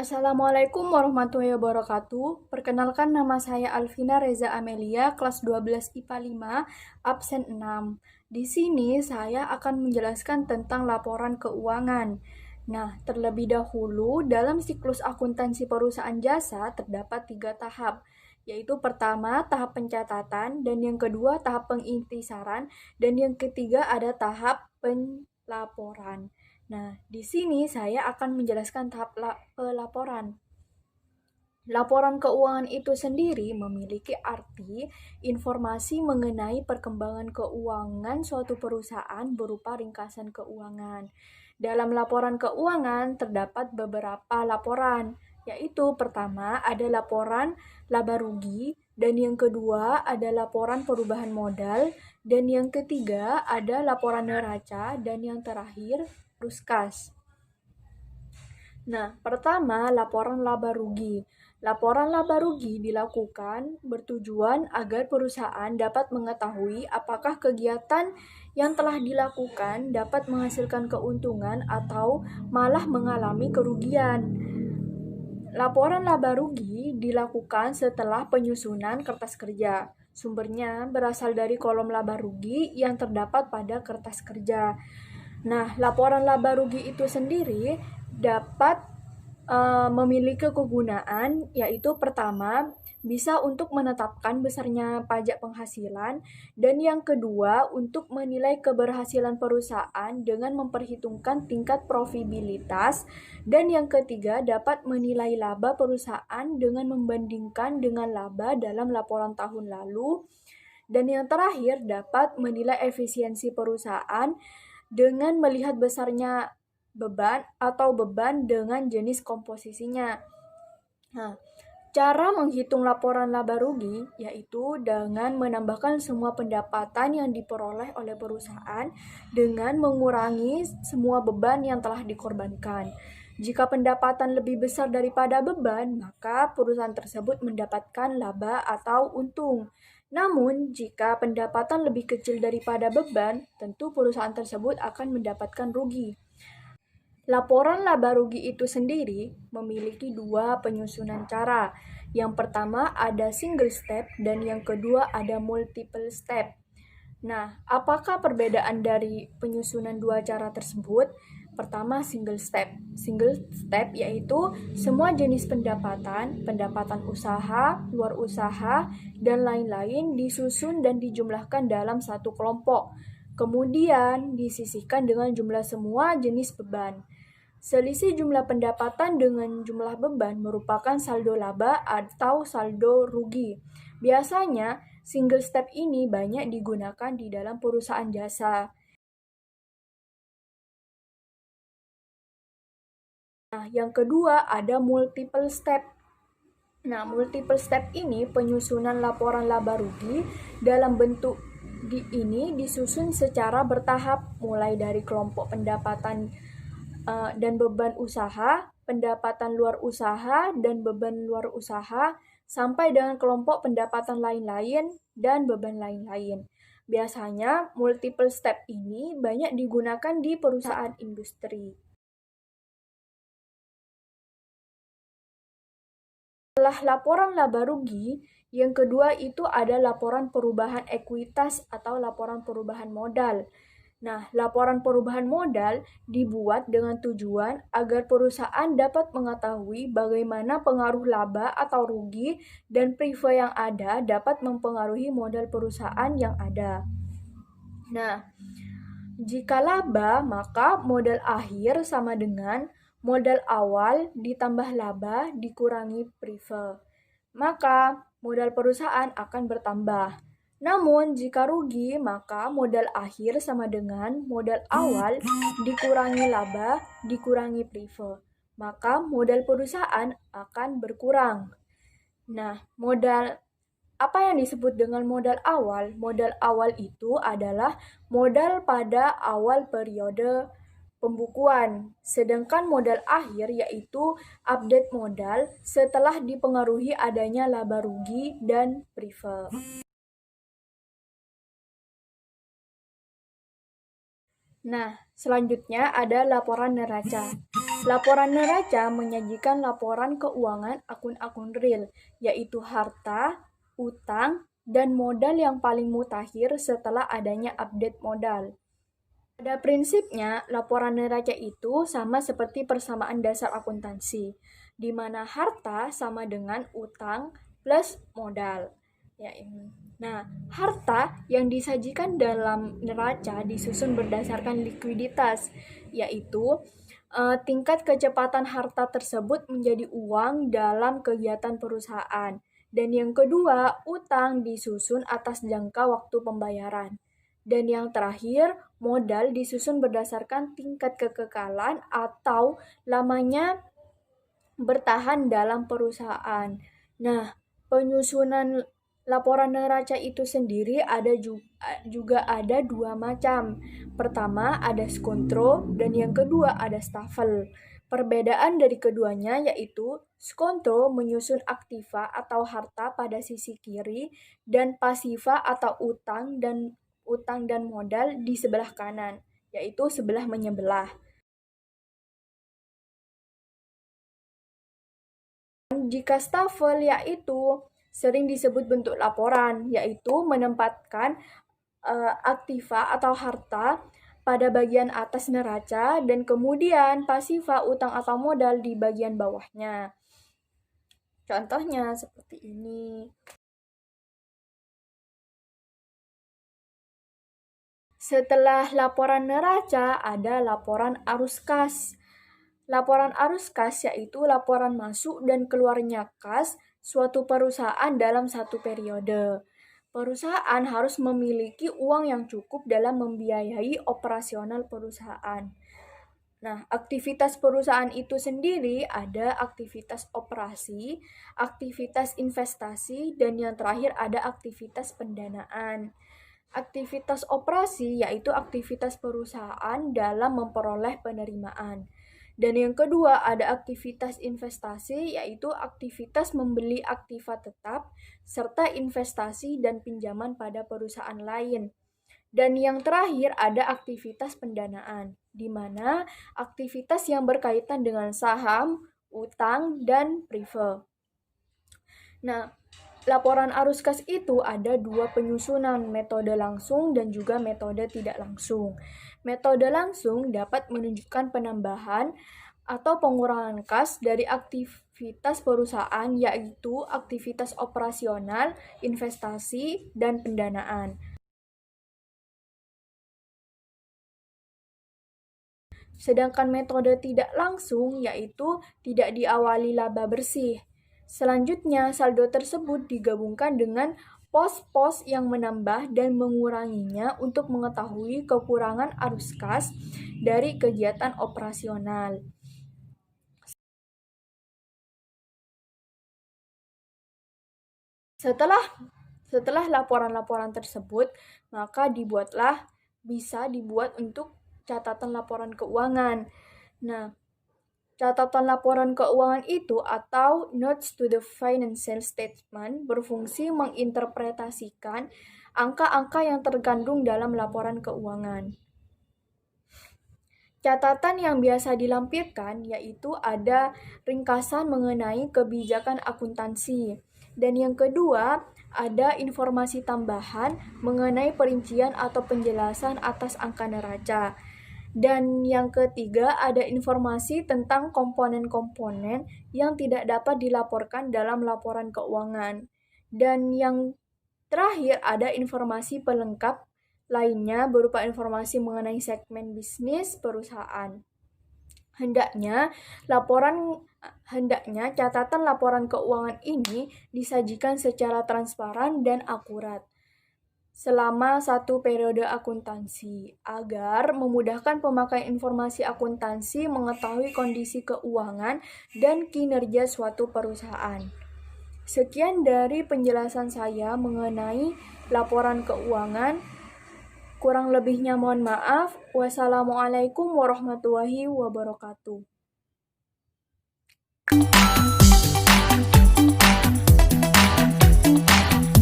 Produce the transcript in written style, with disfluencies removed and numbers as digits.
Assalamualaikum warahmatullahi wabarakatuh. Perkenalkan, nama saya Alvina Reza Amelia, kelas 12 IPA 5, absen 6. Di sini saya akan menjelaskan tentang laporan keuangan. Nah, terlebih dahulu, dalam siklus akuntansi perusahaan jasa terdapat 3 tahap, yaitu pertama tahap pencatatan, dan yang kedua tahap pengintisaran, dan yang ketiga ada tahap pelaporan. Nah, di sini saya akan menjelaskan tahap pelaporan. Laporan keuangan itu sendiri memiliki arti informasi mengenai perkembangan keuangan suatu perusahaan berupa ringkasan keuangan. Dalam laporan keuangan terdapat beberapa laporan, yaitu pertama ada laporan laba rugi, dan yang kedua ada laporan perubahan modal, dan yang ketiga ada laporan neraca, dan yang terakhir Ruskas. Nah, pertama, laporan laba rugi. Laporan laba rugi dilakukan bertujuan agar perusahaan dapat mengetahui apakah kegiatan yang telah dilakukan dapat menghasilkan keuntungan atau malah mengalami kerugian. Laporan laba rugi dilakukan setelah penyusunan kertas kerja. Sumbernya berasal dari kolom laba rugi yang terdapat pada kertas kerja. Nah, laporan laba rugi itu sendiri dapat memiliki kegunaan, yaitu pertama, bisa untuk menetapkan besarnya pajak penghasilan, dan yang kedua, untuk menilai keberhasilan perusahaan dengan memperhitungkan tingkat profitabilitas, dan yang ketiga, dapat menilai laba perusahaan dengan membandingkan dengan laba dalam laporan tahun lalu, dan yang terakhir, dapat menilai efisiensi perusahaan dengan melihat besarnya beban atau beban dengan jenis komposisinya. Nah, cara menghitung laporan laba rugi yaitu dengan menambahkan semua pendapatan yang diperoleh oleh perusahaan dengan mengurangi semua beban yang telah dikorbankan. Jika pendapatan lebih besar daripada beban, maka perusahaan tersebut mendapatkan laba atau untung. Namun, jika pendapatan lebih kecil daripada beban, tentu perusahaan tersebut akan mendapatkan rugi. Laporan laba rugi itu sendiri memiliki dua penyusunan cara. Yang pertama ada single step dan yang kedua ada multiple step. Nah, apakah perbedaan dari penyusunan dua cara tersebut? Pertama, single step. Single step yaitu semua jenis pendapatan, pendapatan usaha, luar usaha, dan lain-lain disusun dan dijumlahkan dalam satu kelompok. Kemudian disisihkan dengan jumlah semua jenis beban. Selisih jumlah pendapatan dengan jumlah beban merupakan saldo laba atau saldo rugi. Biasanya, single step ini banyak digunakan di dalam perusahaan jasa. Nah, yang kedua ada multiple step. Nah, multiple step ini penyusunan laporan laba rugi dalam bentuk ini disusun secara bertahap mulai dari kelompok pendapatan dan beban usaha, pendapatan luar usaha, dan beban luar usaha, sampai dengan kelompok pendapatan lain-lain dan beban lain-lain. Biasanya, multiple step ini banyak digunakan di perusahaan industri. Setelah laporan laba rugi, yang kedua itu ada laporan perubahan ekuitas atau laporan perubahan modal. Nah, laporan perubahan modal dibuat dengan tujuan agar perusahaan dapat mengetahui bagaimana pengaruh laba atau rugi dan prive yang ada dapat mempengaruhi modal perusahaan yang ada. Nah, jika laba, maka modal akhir sama dengan modal awal ditambah laba dikurangi prive. Maka modal perusahaan akan bertambah. Namun, jika rugi, maka modal akhir sama dengan modal awal dikurangi laba dikurangi prive. Maka modal perusahaan akan berkurang. Nah, apa yang disebut dengan modal awal? Modal awal itu adalah modal pada awal periode pembukuan, sedangkan modal akhir yaitu update modal setelah dipengaruhi adanya laba rugi dan prive. Nah, selanjutnya ada laporan neraca. Laporan neraca menyajikan laporan keuangan akun-akun real, yaitu harta, utang, dan modal yang paling mutakhir setelah adanya update modal. Pada prinsipnya, laporan neraca itu sama seperti persamaan dasar akuntansi, di mana harta sama dengan utang plus modal. Ya, ini. Nah, harta yang disajikan dalam neraca disusun berdasarkan likuiditas, yaitu tingkat kecepatan harta tersebut menjadi uang dalam kegiatan perusahaan. Dan yang kedua, utang disusun atas jangka waktu pembayaran. Dan yang terakhir, modal disusun berdasarkan tingkat kekekalan atau lamanya bertahan dalam perusahaan. Nah, penyusunan laporan neraca itu sendiri juga ada dua macam. Pertama ada skontro dan yang kedua ada stafel. Perbedaan dari keduanya yaitu skontro menyusun aktiva atau harta pada sisi kiri dan pasiva atau utang dan modal di sebelah kanan, yaitu sebelah menyebelah. Jika stafel yaitu sering disebut bentuk laporan, yaitu menempatkan aktiva atau harta pada bagian atas neraca dan kemudian pasiva utang atau modal di bagian bawahnya. Contohnya seperti ini. Setelah laporan neraca ada laporan arus kas. Laporan arus kas yaitu laporan masuk dan keluarnya kas suatu perusahaan dalam satu periode. Perusahaan harus memiliki uang yang cukup dalam membiayai operasional perusahaan. Nah, aktivitas perusahaan itu sendiri ada aktivitas operasi, aktivitas investasi, dan yang terakhir ada aktivitas pendanaan. Aktivitas operasi yaitu aktivitas perusahaan dalam memperoleh penerimaan. Dan yang kedua ada aktivitas investasi yaitu aktivitas membeli aktiva tetap serta investasi dan pinjaman pada perusahaan lain. Dan yang terakhir ada aktivitas pendanaan, di mana aktivitas yang berkaitan dengan saham, utang, dan prive. Nah, laporan arus kas itu ada dua penyusunan, metode langsung dan juga metode tidak langsung. Metode langsung dapat menunjukkan penambahan atau pengurangan kas dari aktivitas perusahaan yaitu aktivitas operasional, investasi, dan pendanaan. Sedangkan metode tidak langsung yaitu tidak diawali laba bersih. Selanjutnya, saldo tersebut digabungkan dengan pos-pos yang menambah dan menguranginya untuk mengetahui kekurangan arus kas dari kegiatan operasional. Setelah laporan-laporan tersebut, maka bisa dibuat untuk catatan laporan keuangan. Nah, catatan laporan keuangan itu atau Notes to the Financial Statement berfungsi menginterpretasikan angka-angka yang terkandung dalam laporan keuangan. Catatan yang biasa dilampirkan yaitu ada ringkasan mengenai kebijakan akuntansi. Dan yang kedua, ada informasi tambahan mengenai perincian atau penjelasan atas angka neraca. Dan yang ketiga, ada informasi tentang komponen-komponen yang tidak dapat dilaporkan dalam laporan keuangan. Dan yang terakhir, ada informasi pelengkap lainnya berupa informasi mengenai segmen bisnis perusahaan. Hendaknya catatan laporan keuangan ini disajikan secara transparan dan akurat selama satu periode akuntansi agar memudahkan pemakai informasi akuntansi mengetahui kondisi keuangan dan kinerja suatu perusahaan. Sekian dari penjelasan saya mengenai laporan keuangan. Kurang lebihnya mohon maaf. Wassalamualaikum warahmatullahi wabarakatuh.